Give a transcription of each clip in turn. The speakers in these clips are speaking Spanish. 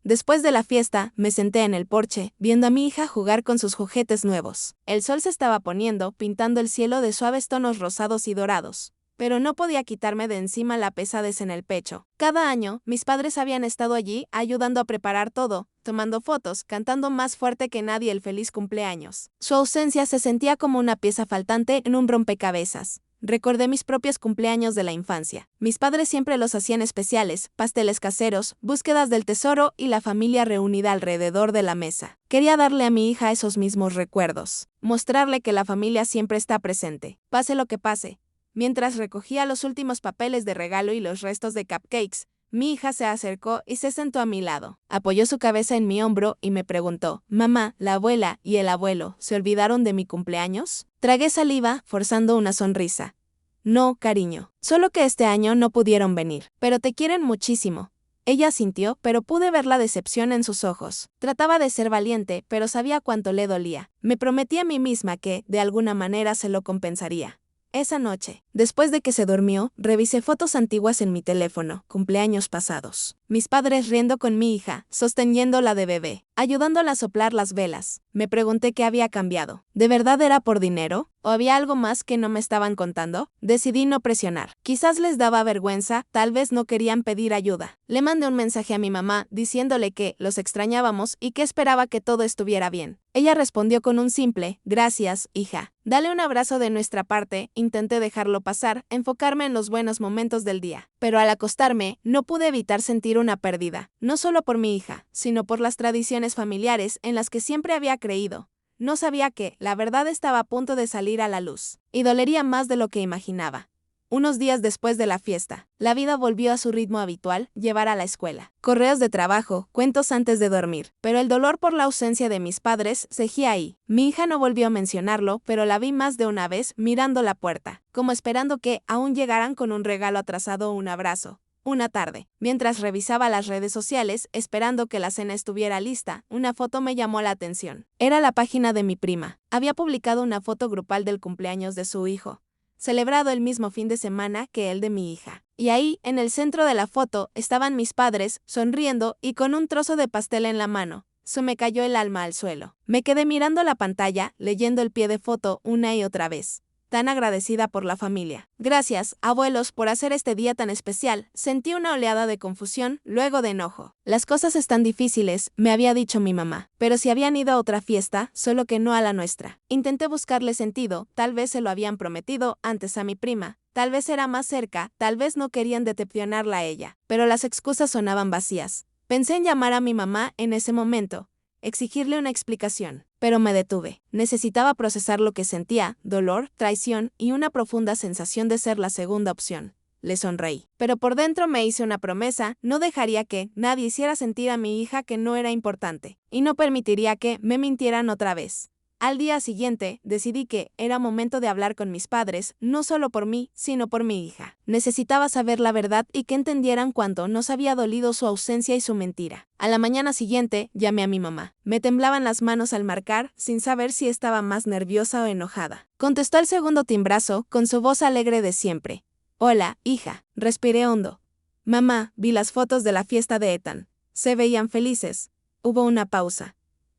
Después de la fiesta, me senté en el porche, viendo a mi hija jugar con sus juguetes nuevos. El sol se estaba poniendo, pintando el cielo de suaves tonos rosados y dorados. Pero no podía quitarme de encima la pesadez en el pecho. Cada año, mis padres habían estado allí, ayudando a preparar todo, tomando fotos, cantando más fuerte que nadie el feliz cumpleaños. Su ausencia se sentía como una pieza faltante en un rompecabezas. Recordé mis propios cumpleaños de la infancia. Mis padres siempre los hacían especiales, pasteles caseros, búsquedas del tesoro y la familia reunida alrededor de la mesa. Quería darle a mi hija esos mismos recuerdos, mostrarle que la familia siempre está presente, pase lo que pase. Mientras recogía los últimos papeles de regalo y los restos de cupcakes, mi hija se acercó y se sentó a mi lado. Apoyó su cabeza en mi hombro y me preguntó, «Mamá, la abuela y el abuelo, ¿se olvidaron de mi cumpleaños?» Tragué saliva, forzando una sonrisa. «No, cariño. Solo que este año no pudieron venir. Pero te quieren muchísimo». Ella asintió, pero pude ver la decepción en sus ojos. Trataba de ser valiente, pero sabía cuánto le dolía. Me prometí a mí misma que, de alguna manera, se lo compensaría. Esa noche, después de que se durmió, revisé fotos antiguas en mi teléfono, cumpleaños pasados. Mis padres riendo con mi hija, sosteniéndola de bebé, ayudándola a soplar las velas. Me pregunté qué había cambiado. ¿De verdad era por dinero? ¿O había algo más que no me estaban contando? Decidí no presionar. Quizás les daba vergüenza, tal vez no querían pedir ayuda. Le mandé un mensaje a mi mamá diciéndole que los extrañábamos y que esperaba que todo estuviera bien. Ella respondió con un simple, «Gracias, hija». Dale un abrazo de nuestra parte, intenté dejarlo pasar, enfocarme en los buenos momentos del día. Pero al acostarme, no pude evitar sentir una pérdida, no solo por mi hija, sino por las tradiciones familiares en las que siempre había creído. No sabía que, la verdad estaba a punto de salir a la luz, y dolería más de lo que imaginaba. Unos días después de la fiesta, la vida volvió a su ritmo habitual, llevar a la escuela. Correos de trabajo, cuentos antes de dormir, pero el dolor por la ausencia de mis padres seguía ahí. Mi hija no volvió a mencionarlo, pero la vi más de una vez mirando la puerta, como esperando que aún llegaran con un regalo atrasado o un abrazo. Una tarde, mientras revisaba las redes sociales, esperando que la cena estuviera lista, una foto me llamó la atención. Era la página de mi prima. Había publicado una foto grupal del cumpleaños de su hijo, celebrado el mismo fin de semana que el de mi hija. Y ahí, en el centro de la foto, estaban mis padres, sonriendo y con un trozo de pastel en la mano. Se me cayó el alma al suelo. Me quedé mirando la pantalla, leyendo el pie de foto una y otra vez. Tan agradecida por la familia. Gracias, abuelos, por hacer este día tan especial. Sentí una oleada de confusión, luego de enojo. Las cosas están difíciles, me había dicho mi mamá, pero si habían ido a otra fiesta, solo que no a la nuestra. Intenté buscarle sentido, tal vez se lo habían prometido antes a mi prima, tal vez era más cerca, tal vez no querían decepcionarla a ella, pero las excusas sonaban vacías. Pensé en llamar a mi mamá en ese momento, exigirle una explicación, pero me detuve. Necesitaba procesar lo que sentía, dolor, traición y una profunda sensación de ser la segunda opción. Le sonreí. Pero por dentro me hice una promesa, no dejaría que nadie hiciera sentir a mi hija que no era importante, y no permitiría que me mintieran otra vez. Al día siguiente, decidí que era momento de hablar con mis padres, no solo por mí, sino por mi hija. Necesitaba saber la verdad y que entendieran cuánto nos había dolido su ausencia y su mentira. A la mañana siguiente, llamé a mi mamá. Me temblaban las manos al marcar, sin saber si estaba más nerviosa o enojada. Contestó el segundo timbrazo, con su voz alegre de siempre. «Hola, hija». Respiré hondo. «Mamá, vi las fotos de la fiesta de Ethan. Se veían felices». Hubo una pausa.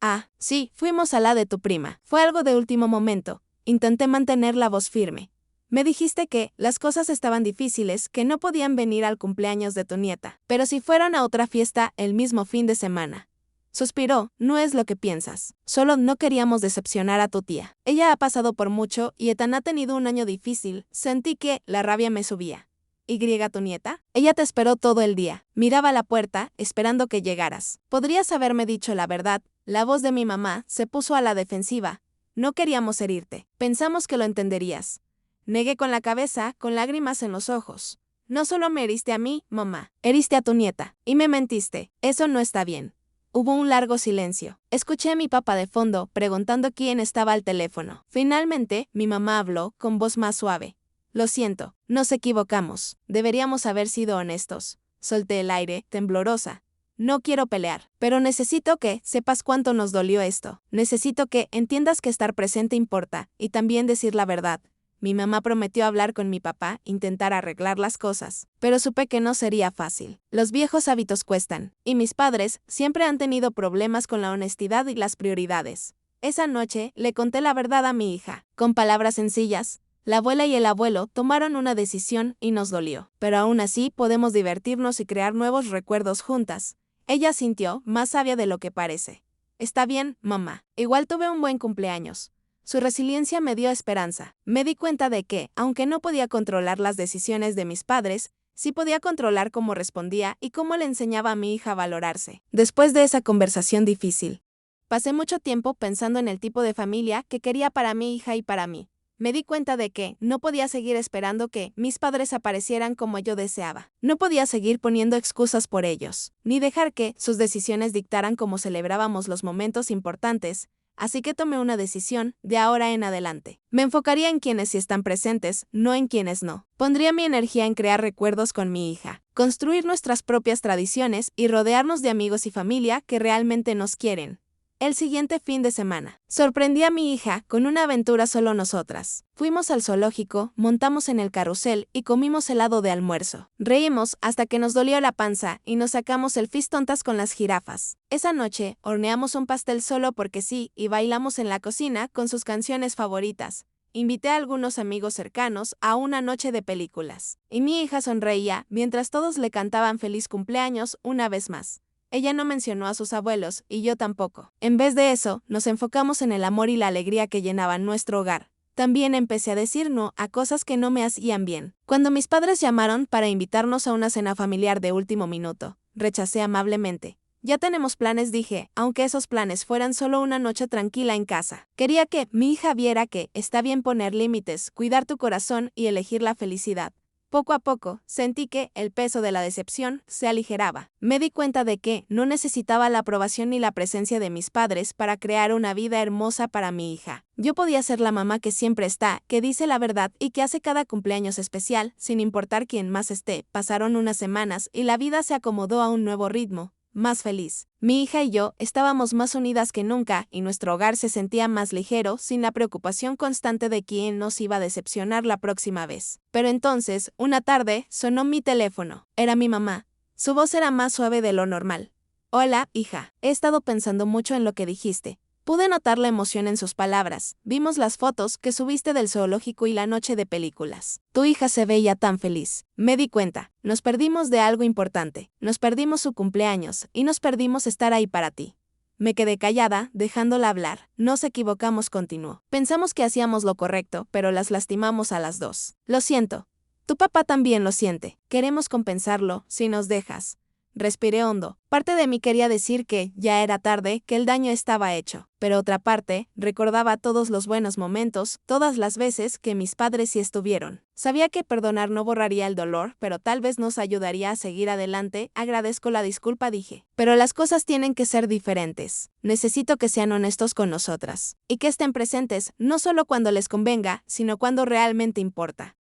«Ah, sí, fuimos a la de tu prima. Fue algo de último momento». Intenté mantener la voz firme. «Me dijiste que las cosas estaban difíciles, que no podían venir al cumpleaños de tu nieta, pero si fueron a otra fiesta el mismo fin de semana». Suspiró. «No es lo que piensas. Solo no queríamos decepcionar a tu tía. Ella ha pasado por mucho y Ethan ha tenido un año difícil». Sentí que la rabia me subía. «¿Y tu nieta? Ella te esperó todo el día. Miraba la puerta, esperando que llegaras. Podrías haberme dicho la verdad». La voz de mi mamá se puso a la defensiva. «No queríamos herirte. Pensamos que lo entenderías». Negué con la cabeza, con lágrimas en los ojos. «No solo me heriste a mí, mamá. Heriste a tu nieta. Y me mentiste. Eso no está bien». Hubo un largo silencio. Escuché a mi papá de fondo, preguntando quién estaba al teléfono. Finalmente, mi mamá habló, con voz más suave. «Lo siento. Nos equivocamos. Deberíamos haber sido honestos». Solté el aire, temblorosa. «No quiero pelear, pero necesito que sepas cuánto nos dolió esto. Necesito que entiendas que estar presente importa, y también decir la verdad». Mi mamá prometió hablar con mi papá, intentar arreglar las cosas, pero supe que no sería fácil. Los viejos hábitos cuestan, y mis padres siempre han tenido problemas con la honestidad y las prioridades. Esa noche le conté la verdad a mi hija. Con palabras sencillas, la abuela y el abuelo tomaron una decisión y nos dolió. Pero aún así podemos divertirnos y crear nuevos recuerdos juntas. Ella sintió más sabia de lo que parece. Está bien, mamá. Igual tuve un buen cumpleaños. Su resiliencia me dio esperanza. Me di cuenta de que, aunque no podía controlar las decisiones de mis padres, sí podía controlar cómo respondía y cómo le enseñaba a mi hija a valorarse. Después de esa conversación difícil, pasé mucho tiempo pensando en el tipo de familia que quería para mi hija y para mí. Me di cuenta de que no podía seguir esperando que mis padres aparecieran como yo deseaba. No podía seguir poniendo excusas por ellos, ni dejar que sus decisiones dictaran cómo celebrábamos los momentos importantes. Así que tomé una decisión, de ahora en adelante. Me enfocaría en quienes sí están presentes, no en quienes no. Pondría mi energía en crear recuerdos con mi hija, construir nuestras propias tradiciones y rodearnos de amigos y familia que realmente nos quieren. El siguiente fin de semana, sorprendí a mi hija con una aventura solo nosotras. Fuimos al zoológico, montamos en el carrusel y comimos helado de almuerzo. Reímos hasta que nos dolió la panza y nos sacamos selfies tontas con las jirafas. Esa noche, horneamos un pastel solo porque sí y bailamos en la cocina con sus canciones favoritas. Invité a algunos amigos cercanos a una noche de películas. Y mi hija sonreía mientras todos le cantaban feliz cumpleaños una vez más. Ella no mencionó a sus abuelos, y yo tampoco. En vez de eso, nos enfocamos en el amor y la alegría que llenaban nuestro hogar. También empecé a decir no a cosas que no me hacían bien. Cuando mis padres llamaron para invitarnos a una cena familiar de último minuto, rechacé amablemente. Ya tenemos planes, dije, aunque esos planes fueran solo una noche tranquila en casa. Quería que mi hija viera que está bien poner límites, cuidar tu corazón y elegir la felicidad. Poco a poco, sentí que el peso de la decepción se aligeraba. Me di cuenta de que no necesitaba la aprobación ni la presencia de mis padres para crear una vida hermosa para mi hija. Yo podía ser la mamá que siempre está, que dice la verdad y que hace cada cumpleaños especial, sin importar quién más esté. Pasaron unas semanas y la vida se acomodó a un nuevo ritmo. Más feliz. Mi hija y yo estábamos más unidas que nunca y nuestro hogar se sentía más ligero sin la preocupación constante de quién nos iba a decepcionar la próxima vez. Pero entonces, una tarde, sonó mi teléfono. Era mi mamá. Su voz era más suave de lo normal. Hola, hija. He estado pensando mucho en lo que dijiste. Pude notar la emoción en sus palabras. Vimos las fotos que subiste del zoológico y la noche de películas. Tu hija se veía tan feliz. Me di cuenta. Nos perdimos de algo importante. Nos perdimos su cumpleaños y nos perdimos estar ahí para ti. Me quedé callada, dejándola hablar. Nos equivocamos, continuó. Pensamos que hacíamos lo correcto, pero las lastimamos a las dos. Lo siento. Tu papá también lo siente. Queremos compensarlo, si nos dejas. Respiré hondo. Parte de mí quería decir que ya era tarde, que el daño estaba hecho. Pero otra parte, recordaba todos los buenos momentos, todas las veces que mis padres sí estuvieron. Sabía que perdonar no borraría el dolor, pero tal vez nos ayudaría a seguir adelante. Agradezco la disculpa, dije. Pero las cosas tienen que ser diferentes. Necesito que sean honestos con nosotras. Y que estén presentes, no solo cuando les convenga, sino cuando realmente importa.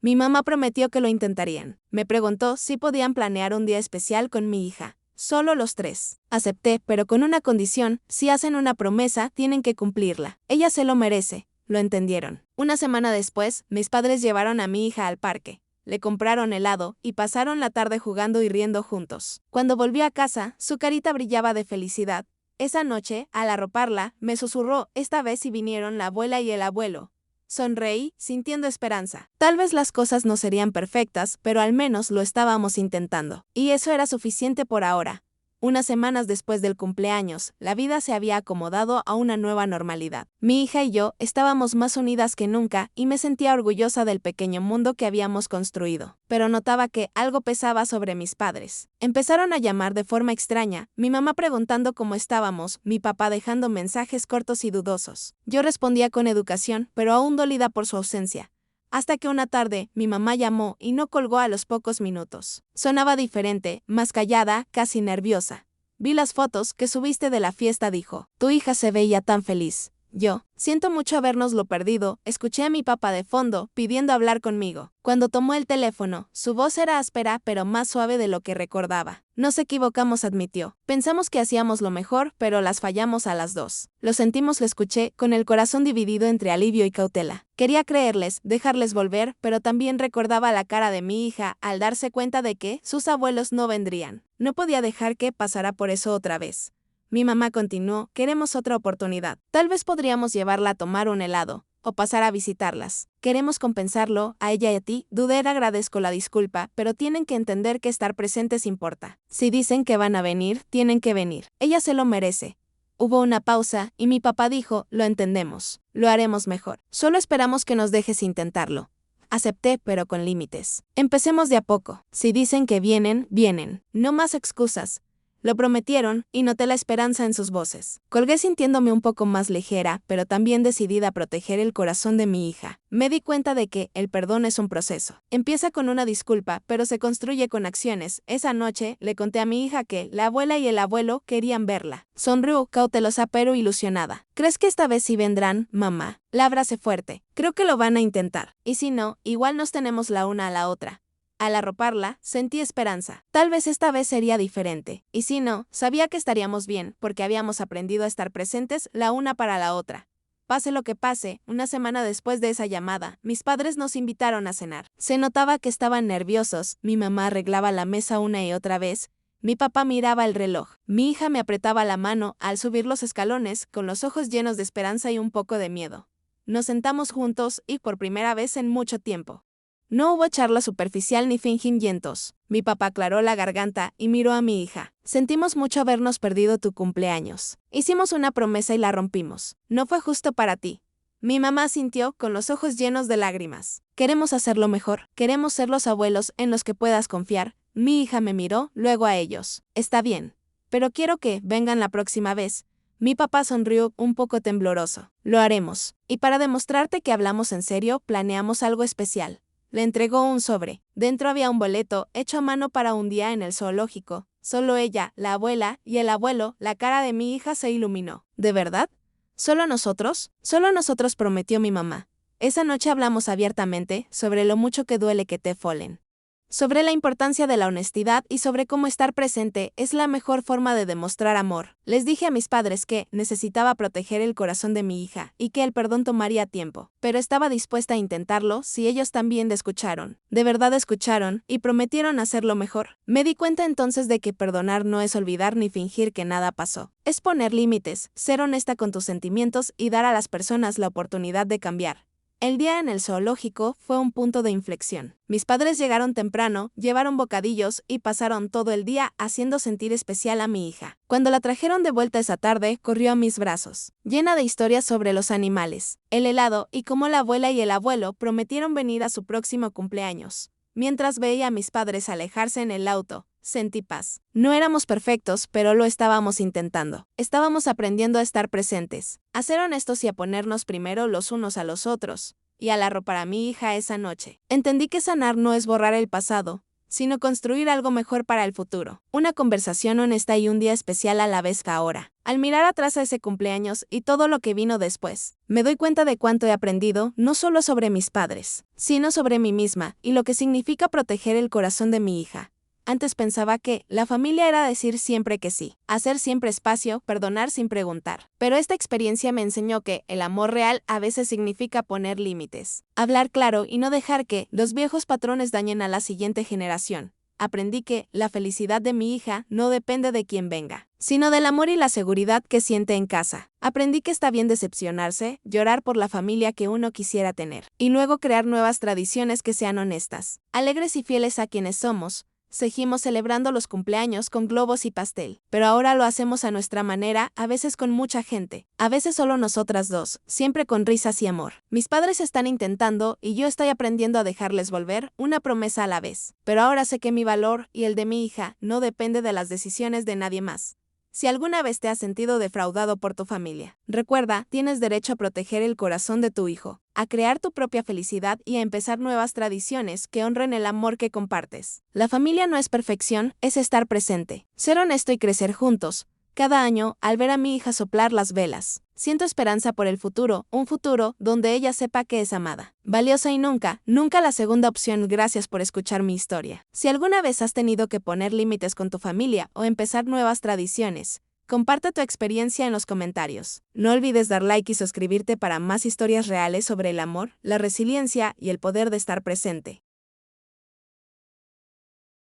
Mi mamá prometió que lo intentarían. Me preguntó si podían planear un día especial con mi hija. Solo los tres. Acepté, pero con una condición: si hacen una promesa, tienen que cumplirla. Ella se lo merece. Lo entendieron. Una semana después, mis padres llevaron a mi hija al parque. Le compraron helado y pasaron la tarde jugando y riendo juntos. Cuando volví a casa, su carita brillaba de felicidad. Esa noche, al arroparla, me susurró: esta vez sí vinieron la abuela y el abuelo. Sonreí, sintiendo esperanza. Tal vez las cosas no serían perfectas, pero al menos lo estábamos intentando. Y eso era suficiente por ahora. Unas semanas después del cumpleaños, la vida se había acomodado a una nueva normalidad. Mi hija y yo estábamos más unidas que nunca y me sentía orgullosa del pequeño mundo que habíamos construido. Pero notaba que algo pesaba sobre mis padres. Empezaron a llamar de forma extraña, mi mamá preguntando cómo estábamos, mi papá dejando mensajes cortos y dudosos. Yo respondía con educación, pero aún dolida por su ausencia. Hasta que una tarde, mi mamá llamó y no colgó a los pocos minutos. Sonaba diferente, más callada, casi nerviosa. Vi las fotos que subiste de la fiesta, dijo. Tu hija se veía tan feliz. Yo, siento mucho habernoslo perdido, escuché a mi papá de fondo, pidiendo hablar conmigo. Cuando tomó el teléfono, su voz era áspera pero más suave de lo que recordaba. Nos equivocamos, admitió. Pensamos que hacíamos lo mejor, pero las fallamos a las dos. Lo sentimos, lo escuché, con el corazón dividido entre alivio y cautela. Quería creerles, dejarles volver, pero también recordaba la cara de mi hija al darse cuenta de que sus abuelos no vendrían. No podía dejar que pasara por eso otra vez. Mi mamá continuó, queremos otra oportunidad. Tal vez podríamos llevarla a tomar un helado, o pasar a visitarlas. Queremos compensarlo, a ella y a ti. Dudé, agradezco la disculpa, pero tienen que entender que estar presentes importa. Si dicen que van a venir, tienen que venir. Ella se lo merece. Hubo una pausa, y mi papá dijo, lo entendemos. Lo haremos mejor. Solo esperamos que nos dejes intentarlo. Acepté, pero con límites. Empecemos de a poco. Si dicen que vienen, vienen. No más excusas. Lo prometieron, y noté la esperanza en sus voces. Colgué sintiéndome un poco más ligera, pero también decidida a proteger el corazón de mi hija. Me di cuenta de que el perdón es un proceso. Empieza con una disculpa, pero se construye con acciones. Esa noche, le conté a mi hija que la abuela y el abuelo querían verla. Sonrió, cautelosa pero ilusionada. ¿Crees que esta vez sí vendrán, mamá? La abracé fuerte. Creo que lo van a intentar. Y si no, igual nos tenemos la una a la otra. Al arroparla, sentí esperanza. Tal vez esta vez sería diferente. Y si no, sabía que estaríamos bien, porque habíamos aprendido a estar presentes la una para la otra. Pase lo que pase, una semana después de esa llamada, mis padres nos invitaron a cenar. Se notaba que estaban nerviosos, mi mamá arreglaba la mesa una y otra vez, mi papá miraba el reloj, mi hija me apretaba la mano al subir los escalones, con los ojos llenos de esperanza y un poco de miedo. Nos sentamos juntos y por primera vez en mucho tiempo. No hubo charla superficial ni fingimientos. Mi papá aclaró la garganta y miró a mi hija. Sentimos mucho habernos perdido tu cumpleaños. Hicimos una promesa y la rompimos. No fue justo para ti. Mi mamá sintió con los ojos llenos de lágrimas. Queremos hacerlo mejor. Queremos ser los abuelos en los que puedas confiar. Mi hija me miró, luego a ellos. Está bien. Pero quiero que vengan la próxima vez. Mi papá sonrió un poco tembloroso. Lo haremos. Y para demostrarte que hablamos en serio, planeamos algo especial. Le entregó un sobre. Dentro había un boleto hecho a mano para un día en el zoológico. Solo ella, la abuela y el abuelo, la cara de mi hija se iluminó. ¿De verdad? ¿Solo nosotros? Solo nosotros, prometió mi mamá. Esa noche hablamos abiertamente sobre lo mucho que duele que te folen. Sobre la importancia de la honestidad y sobre cómo estar presente es la mejor forma de demostrar amor. Les dije a mis padres que necesitaba proteger el corazón de mi hija y que el perdón tomaría tiempo, pero estaba dispuesta a intentarlo si ellos también escucharon. De verdad escucharon y prometieron hacerlo mejor. Me di cuenta entonces de que perdonar no es olvidar ni fingir que nada pasó. Es poner límites, ser honesta con tus sentimientos y dar a las personas la oportunidad de cambiar. El día en el zoológico fue un punto de inflexión. Mis padres llegaron temprano, llevaron bocadillos y pasaron todo el día haciendo sentir especial a mi hija. Cuando la trajeron de vuelta esa tarde, corrió a mis brazos, llena de historias sobre los animales, el helado y cómo la abuela y el abuelo prometieron venir a su próximo cumpleaños. Mientras veía a mis padres alejarse en el auto, sentí paz. No éramos perfectos, pero lo estábamos intentando. Estábamos aprendiendo a estar presentes, a ser honestos y a ponernos primero los unos a los otros. Y al arropar a mi hija esa noche, entendí que sanar no es borrar el pasado, sino construir algo mejor para el futuro. Una conversación honesta y un día especial a la vez que ahora. Al mirar atrás a ese cumpleaños y todo lo que vino después, me doy cuenta de cuánto he aprendido, no solo sobre mis padres, sino sobre mí misma y lo que significa proteger el corazón de mi hija. Antes pensaba que la familia era decir siempre que sí, hacer siempre espacio, perdonar sin preguntar. Pero esta experiencia me enseñó que el amor real a veces significa poner límites, hablar claro y no dejar que los viejos patrones dañen a la siguiente generación. Aprendí que la felicidad de mi hija no depende de quién venga, sino del amor y la seguridad que siente en casa. Aprendí que está bien decepcionarse, llorar por la familia que uno quisiera tener, y luego crear nuevas tradiciones que sean honestas, alegres y fieles a quienes somos. Seguimos celebrando los cumpleaños con globos y pastel, pero ahora lo hacemos a nuestra manera, a veces con mucha gente, a veces solo nosotras dos, siempre con risas y amor. Mis padres están intentando y yo estoy aprendiendo a dejarles volver, una promesa a la vez. Pero ahora sé que mi valor y el de mi hija no depende de las decisiones de nadie más. Si alguna vez te has sentido defraudado por tu familia, recuerda, tienes derecho a proteger el corazón de tu hijo, a crear tu propia felicidad y a empezar nuevas tradiciones que honren el amor que compartes. La familia no es perfección, es estar presente, ser honesto y crecer juntos. Cada año, al ver a mi hija soplar las velas, Siento esperanza por el futuro, un futuro donde ella sepa que es amada, valiosa y nunca la segunda opción. Gracias por escuchar mi historia. Si alguna vez has tenido que poner límites con tu familia o empezar nuevas tradiciones, comparte tu experiencia en los comentarios. No olvides dar like y suscribirte para más historias reales sobre el amor, la resiliencia y el poder de estar presente.